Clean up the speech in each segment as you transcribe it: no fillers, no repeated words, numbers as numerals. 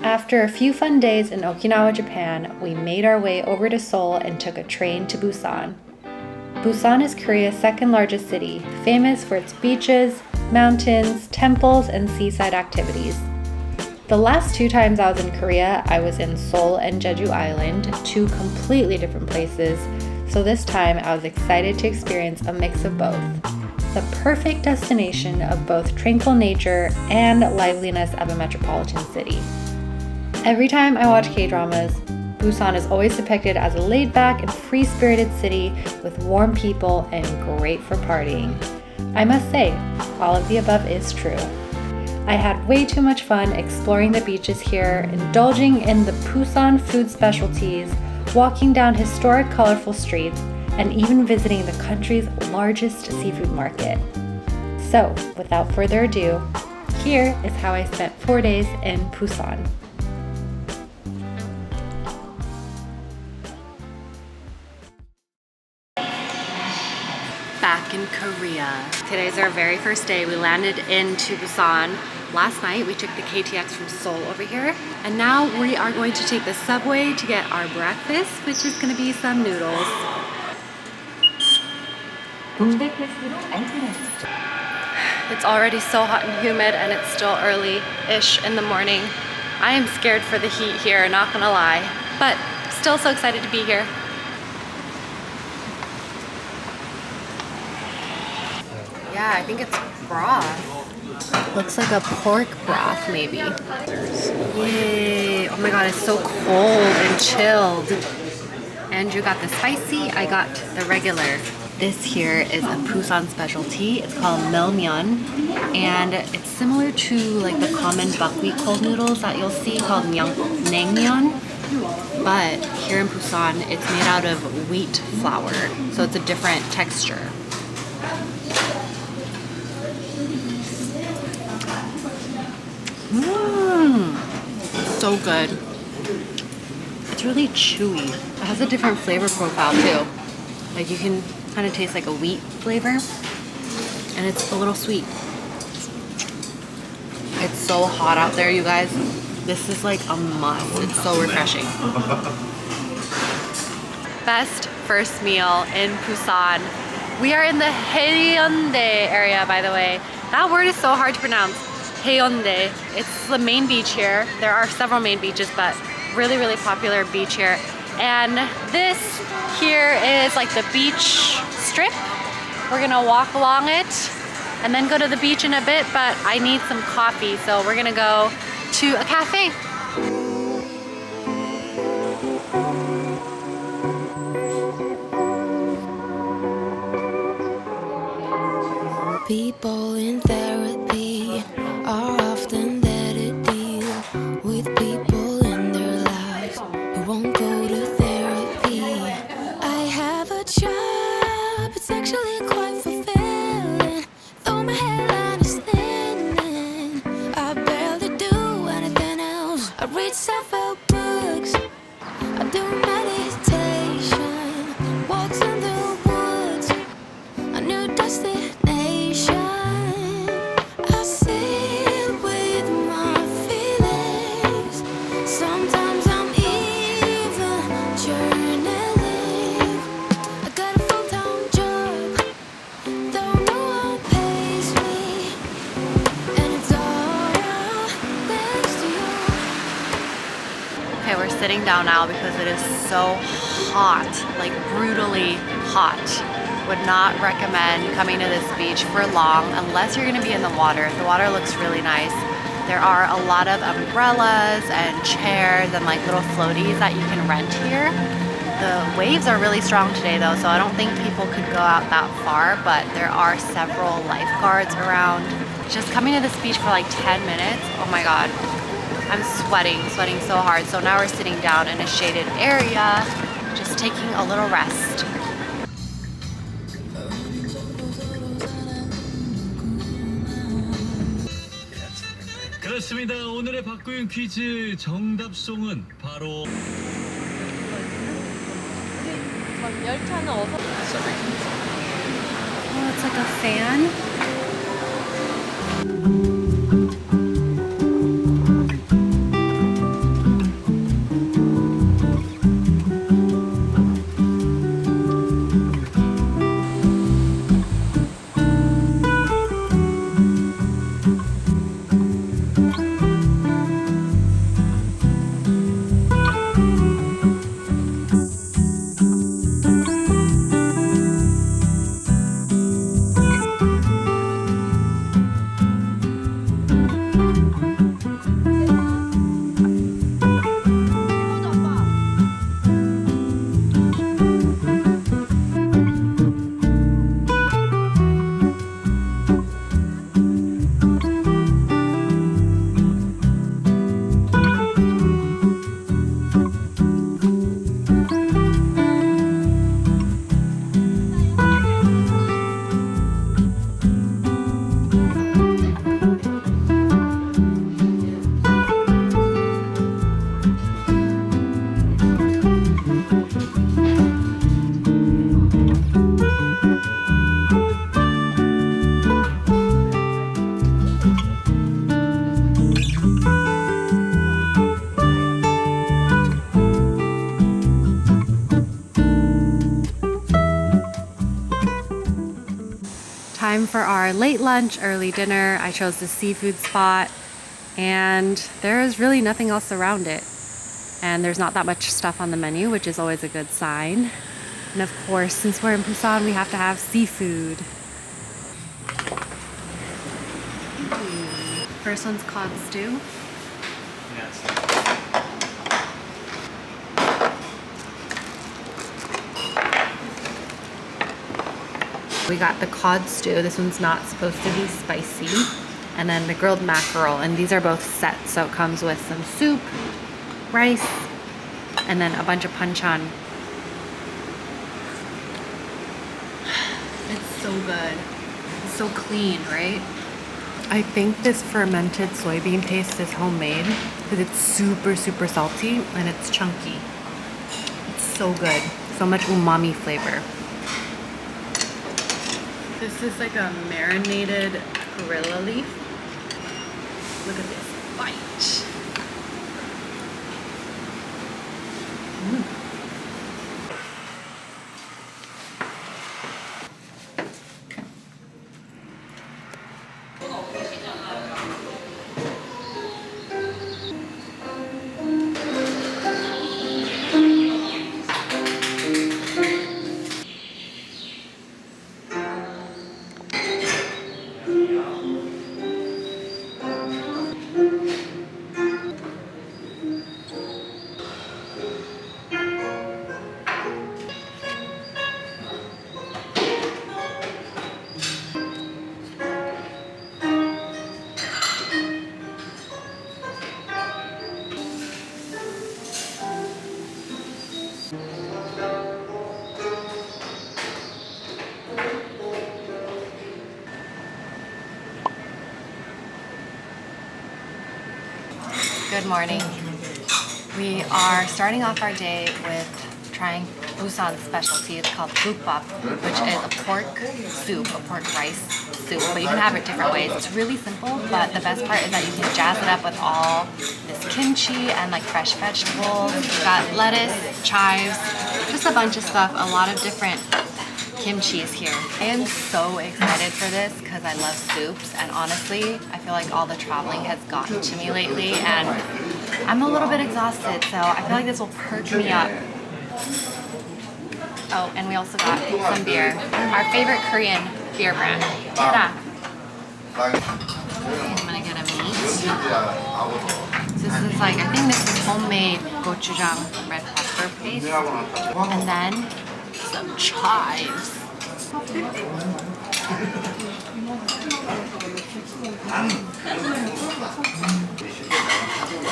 After a few fun days in Okinawa, Japan, we made our way over to Seoul and took a train to Busan. Busan is Korea's second largest city, famous for its beaches, mountains, temples, and seaside activities. The last 2 times I was in Korea, I was in Seoul and Jeju Island, 2 completely different places, so this time I was excited to experience a mix of both. The perfect destination of both tranquil nature and liveliness of a metropolitan city. Every time I watch K-dramas, Busan is always depicted as a laid-back and free-spirited city with warm people and great for partying. I must say, all of the above is true. I had way too much fun exploring the beaches here, indulging in the Busan food specialties, walking down historic colorful streets, and even visiting the country's largest seafood market. So, without further ado, here is how I spent 4 days in Busan. Back in Korea. Today's our very first day. We landed into Busan. Last night we took the KTX from Seoul over here, and now we are going to take the subway to get our breakfast, which is going to be some noodles. It's already so hot and humid, and it's still early-ish in the morning. I am scared for the heat here, not gonna lie, but still so excited to be here. Yeah, I think it's broth. Looks like a pork broth, maybe. Yay! Oh my god, it's so cold and chilled. Andrew got the spicy, I got the regular. This here is a Busan specialty. It's called Milmyeon, and it's similar to like the common buckwheat cold noodles that you'll see called naengmyeon. But here in Busan, it's made out of wheat flour, so it's a different texture. So good. It's really chewy. It has a different flavor profile too. Like you can kind of taste like a wheat flavor, and it's a little sweet. It's so hot out there, you guys. This is like a must. It's so refreshing. Best first meal in Busan. We are in the Haeundae area, by the way. That word is so hard to pronounce. Haeundae. It's the main beach here. There are several main beaches, but really, really popular beach here. And this here is like the beach strip. We're gonna walk along it and then go to the beach in a bit, but I need some coffee, so we're gonna go to a cafe. People in therapy are often there to deal with people in their lives who won't go to therapy. I have a job, it's actually quite fulfilling. Though my hairline is thinning, I barely do anything else. I read several books, I do meditation, walks in the woods, a new destination. I sit with my feelings. Sometimes I'm even journaling. I got a full-time job, don't know what pays me, and it's all thanks to you. Okay, we're sitting down now because it is so hot, like brutally hot. Would not recommend coming to this beach for long unless you're gonna be in the water. The water looks really nice. There are a lot of umbrellas and chairs and like little floaties that you can rent here. The waves are really strong today though, so I don't think people could go out that far, but there are several lifeguards around. Just coming to this beach for like 10 minutes, oh my god, I'm sweating so hard. So now we're sitting down in a shaded area, just taking a little rest. 그렇습니다. 오늘의 박구윤 퀴즈 정답송은 바로 열차는 어서. Oh, it's like a fan. time for our late lunch, early dinner. I chose the seafood spot, and there is really nothing else around it. And there's not that much stuff on the menu, which is always a good sign. And of course, since we're in Busan, we have to have seafood. First one's cod stew. Yes. We got the cod stew. This one's not supposed to be spicy. And then the grilled mackerel. And these are both set. So it comes with some soup, rice, and then a bunch of panchan. It's so good. It's so clean, right? I think this fermented soybean paste is homemade because it's super, super salty and it's chunky. It's so good. So much umami flavor. This is like a marinated perilla leaf. Look at this bite. Good morning. We are starting off our day with trying Busan's specialty. It's called Bukbap, which is a pork soup, a pork rice soup, but you can have it different ways. It's really simple, but the best part is that you can jazz it up with all this kimchi and like fresh vegetables. We've got lettuce, chives, just a bunch of stuff, a lot of different kimchi is here. I am so excited for this because I love soups, and honestly, I feel like all the traveling has gotten to me lately and I'm a little bit exhausted, so I feel like this will perk me up. Oh, and we also got some beer. Our favorite Korean beer brand. Ta-da! I'm gonna get a meat. So this is like, I think this is homemade gochujang red pepper paste. And then some chives.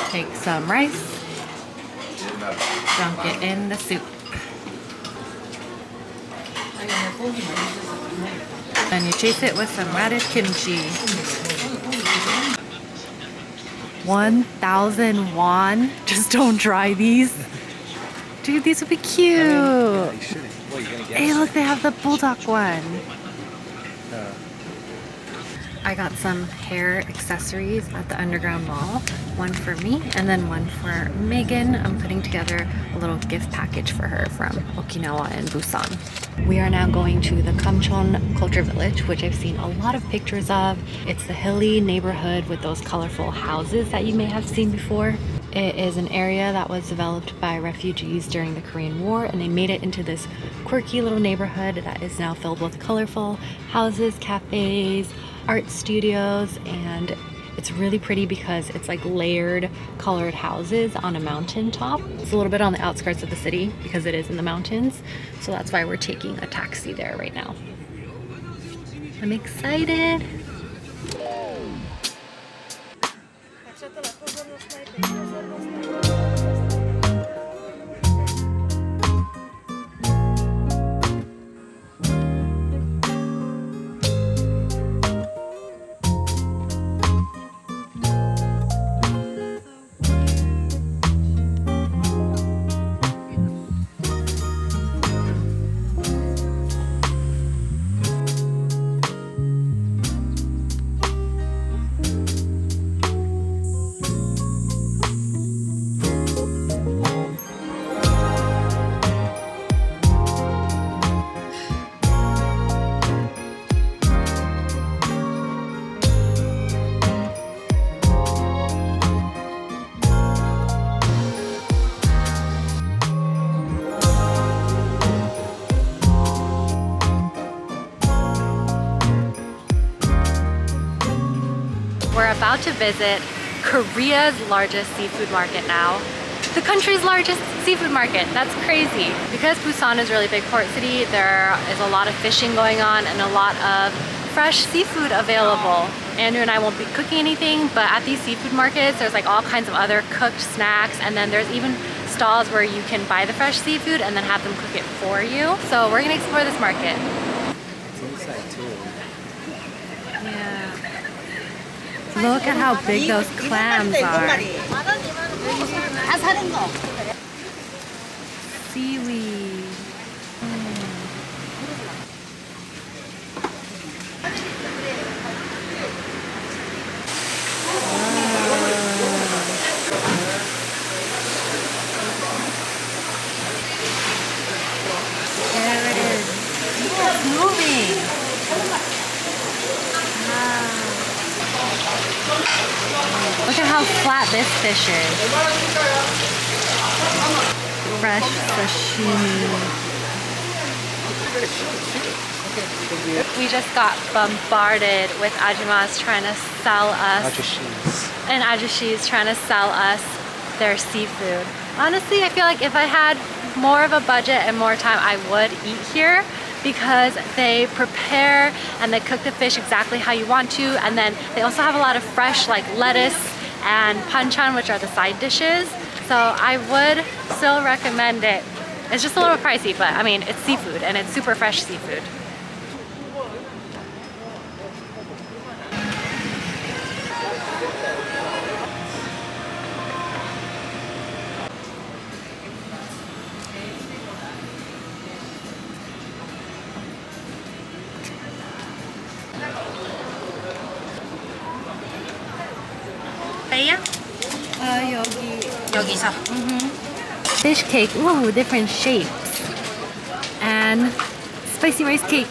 Take some rice, dunk it in the soup. Then you chase it with some radish kimchi. 1,000 won. Just don't try these. Dude, these would be cute. Hey, look, they have the bulldog one. I got some hair accessories at the Underground Mall. One for me and then one for Megan. I'm putting together a little gift package for her from Okinawa and Busan. We are now going to the Kamcheon Culture Village, which I've seen a lot of pictures of. It's the hilly neighborhood with those colorful houses that you may have seen before. It is an area that was developed by refugees during the Korean War, and they made it into this quirky little neighborhood that is now filled with colorful houses, cafes, art studios, and it's really pretty because it's like layered colored houses on a mountain top. It's a little bit on the outskirts of the city because it is in the mountains, so that's why we're taking a taxi there right now. I'm excited. about to visit Korea's largest seafood market now. The country's largest seafood market. That's crazy. Because Busan is a really big port city, there is a lot of fishing going on and a lot of fresh seafood available. Andrew and I won't be cooking anything, but at these seafood markets, there's like all kinds of other cooked snacks, and then there's even stalls where you can buy the fresh seafood and then have them cook it for you. So we're gonna explore this market. It's inside too. Yeah. Look at how big those clams are. Seaweed. There it is. It's moving. Wow. Look at how flat this fish is. Fresh sashimi. We just got bombarded with ajumas trying to sell us. And ajushis trying to sell us their seafood. Honestly, I feel like if I had more of a budget and more time, I would eat here, because they prepare and they cook the fish exactly how you want to, and then they also have a lot of fresh like lettuce and panchan, which are the side dishes. So I would still recommend it. It's just a little pricey, but I mean, it's seafood and it's super fresh seafood. 여기서. Fish cake, ooh, different shapes. And spicy rice cake.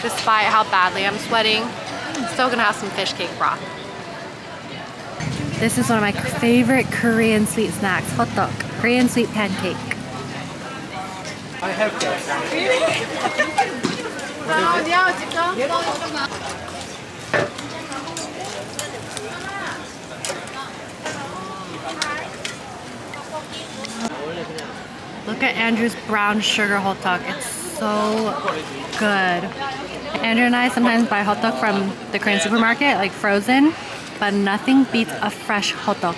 Despite how badly I'm sweating, I'm still gonna have some fish cake broth. This is one of my favorite Korean sweet snacks, hot dog, Korean sweet pancake. I have that. Look at Andrew's brown sugar hot dog. It's so good. Andrew and I sometimes buy hot dog from the Korean supermarket, like frozen, but nothing beats a fresh hot dog.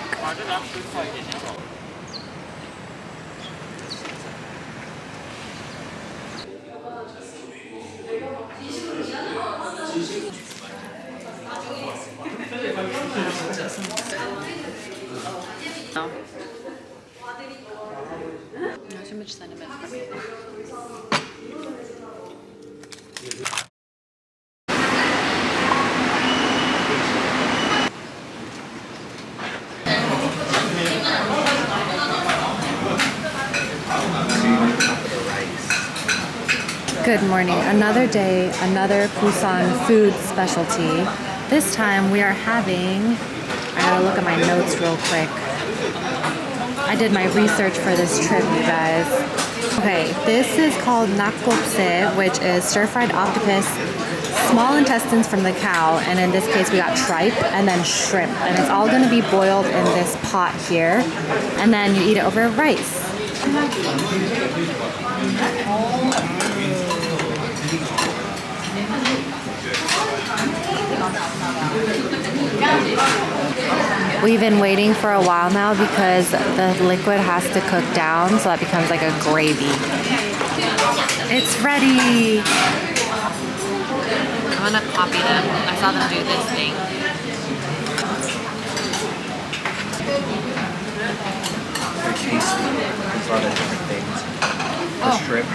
Too much cinnamon for me. Good morning. Another day, another Busan food specialty. This time we are having, I gotta look at my notes real quick. I did my research for this trip, you guys. Okay, this is called nakgopse, which is stir-fried octopus, small intestines from the cow, and in this case we got tripe and then shrimp. And it's all gonna be boiled in this pot here, and then you eat it over rice. We've been waiting for a while now because the liquid has to cook down, so that becomes like a gravy. It's ready! I'm gonna copy them. I saw them do this thing. They're tasty. There's a lot of different things. The shrimp.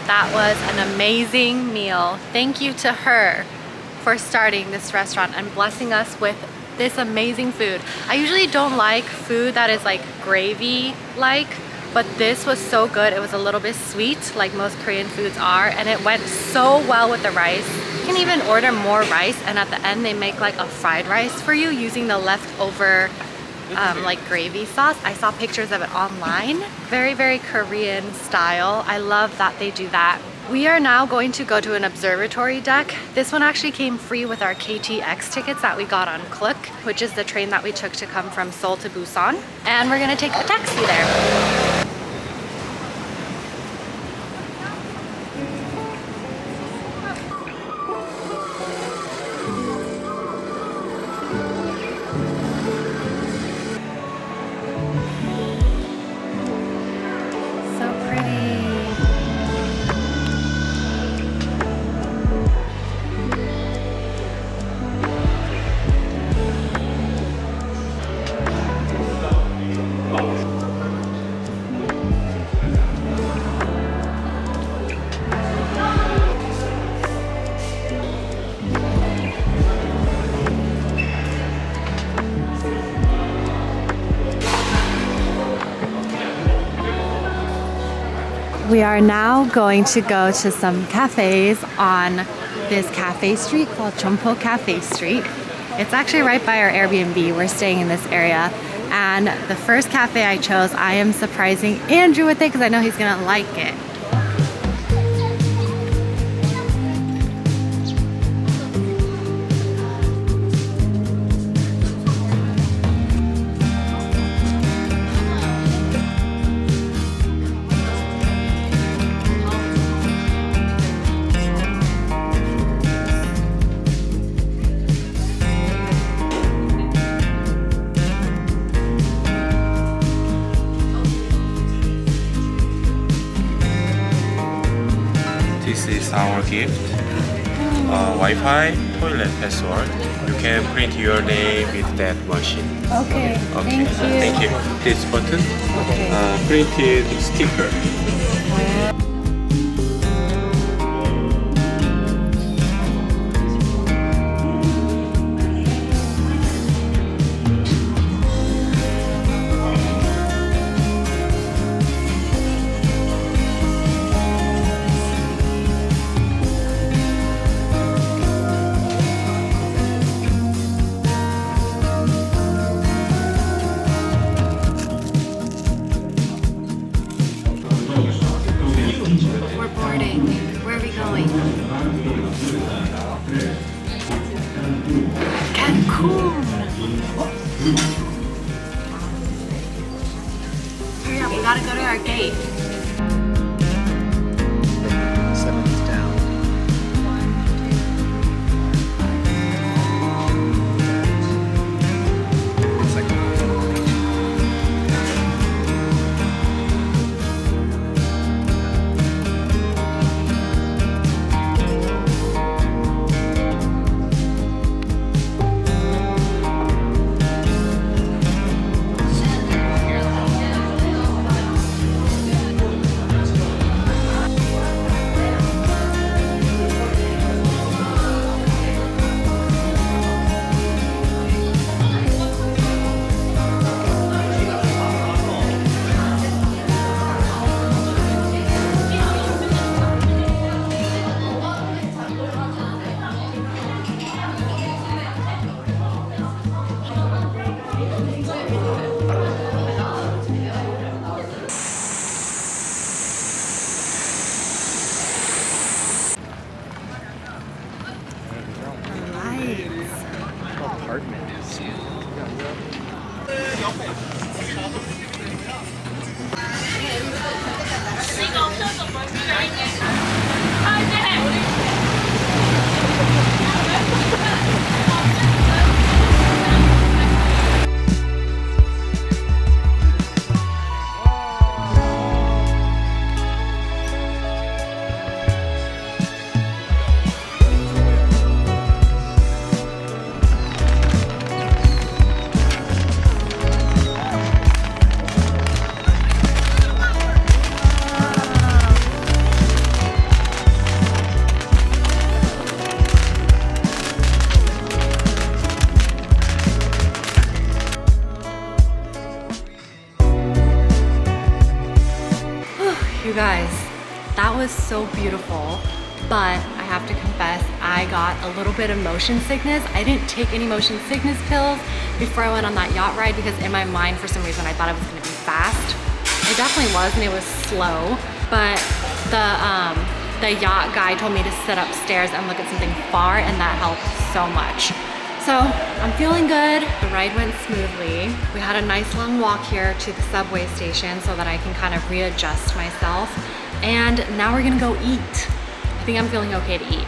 That was an amazing meal. Thank you to her for starting this restaurant and blessing us with this amazing food. I usually don't like food that is like gravy-like, but this was so good. It was a little bit sweet, like most Korean foods are, and it went so well with the rice. You can even order more rice, and at the end they make like a fried rice for you using the leftover like gravy sauce. I saw pictures of it online. Very, very Korean style. I love that they do that. We are now going to go to an observatory deck. This one actually came free with our KTX tickets that we got on Klook, which is the train that we took to come from Seoul to Busan. And we're gonna take the taxi there. We are now going to go to some cafes on this cafe street called Chompo Cafe Street. It's actually right by our Airbnb. We're staying in this area. And the first cafe I chose, I am surprising Andrew with it because I know he's gonna like it. This is our gift. Wi-Fi, toilet password. You can print your name with that machine. Okay, Okay. Thank you. This button, printed sticker. We're boarding. Where are we going? Cancun! Hurry up, we gotta go to our gate. 7's down. It's like apartments. You guys, that was so beautiful, but I have to confess, I got a little bit of motion sickness. I didn't take any motion sickness pills before I went on that yacht ride because in my mind, for some reason, I thought it was gonna be fast. It definitely was, and it was slow, but the yacht guy told me to sit upstairs and look at something far, and that helped so much. So I'm feeling good. The ride went smoothly. We had a nice long walk here to the subway station so that I can kind of readjust myself. And now we're gonna go eat. I think I'm feeling okay to eat.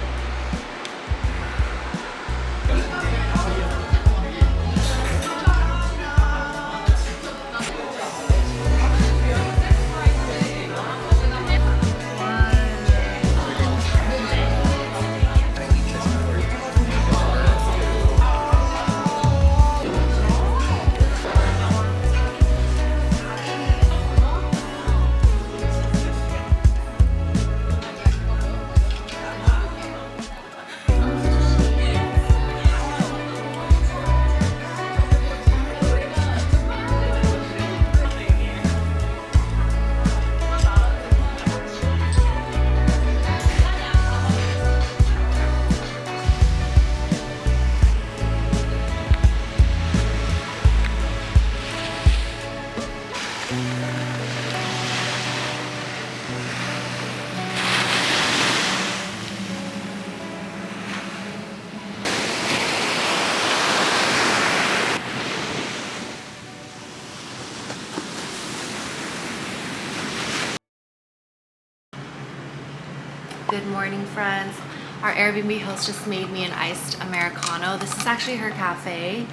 Good morning, friends. Our Airbnb host just made me an iced Americano. This is actually her cafe.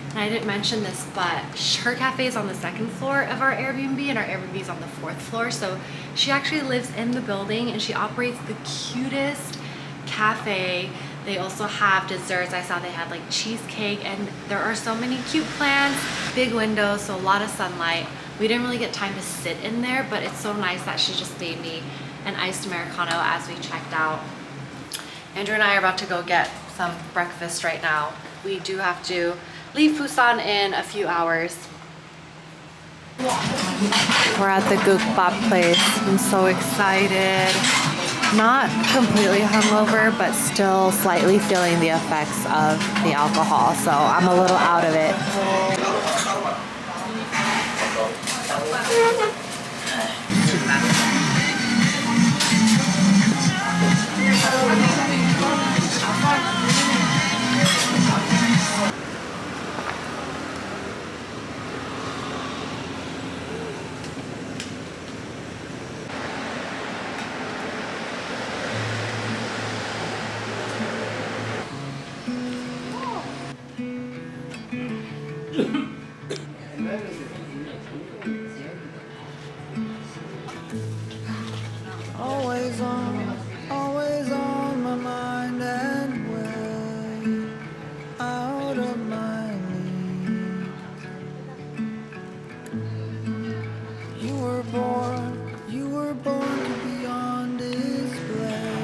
And I didn't mention this, but her cafe is on the second floor of our Airbnb and our Airbnb is on the fourth floor. So she actually lives in the building and she operates the cutest cafe. They also have desserts. I saw they had like cheesecake and there are so many cute plants, big windows, so a lot of sunlight. We didn't really get time to sit in there, but it's so nice that she just made me an iced Americano as we checked out. Andrew and I are about to go get some breakfast right now. We do have to leave Busan in a few hours. We're at the Gukbap place. I'm so excited. Not completely hungover, but still slightly feeling the effects of the alcohol. So I'm a little out of it. Always on my mind and way out of my league. You were born to be on display,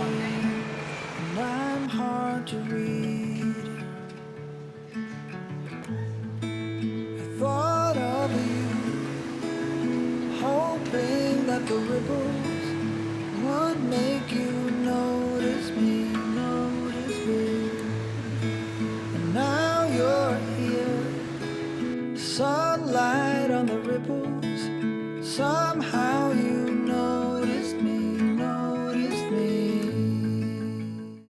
and I'm hard to read. I thought of you, hoping that the ripples would make you notice me. And now you're here, sunlight on the ripples, somehow you